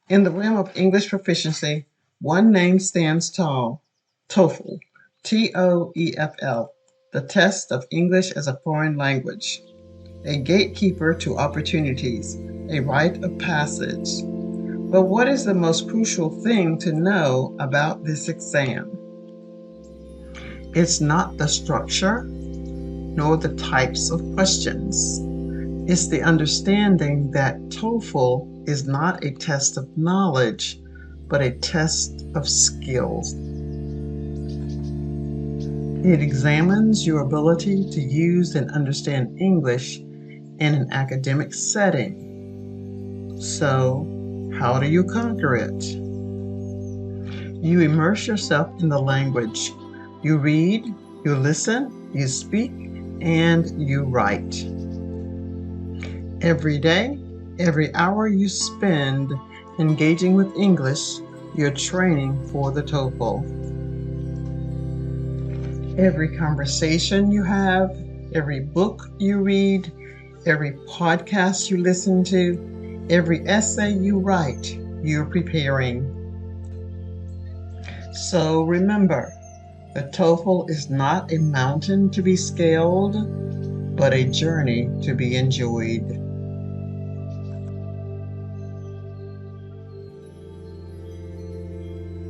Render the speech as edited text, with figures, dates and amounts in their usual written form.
In the realm of English proficiency, one name stands tall: TOEFL, TOEFL, the test of English as a foreign language, a gatekeeper to opportunities, a rite of passage. But what is the most crucial thing to know about this exam? It's not the structure, nor the types of questions. It's the understanding that TOEFL is not a test of knowledge, but a test of skills. It examines your ability to use and understand English in an academic setting. So, how do you conquer it? You immerse yourself in the language. You read, you listen, you speak, and you write. Every day, every hour you spend engaging with English, you're training for the TOEFL. Every conversation you have, every book you read, every podcast you listen to, every essay you write, you're preparing. So remember, the TOEFL is not a mountain to be scaled, but a journey to be enjoyed.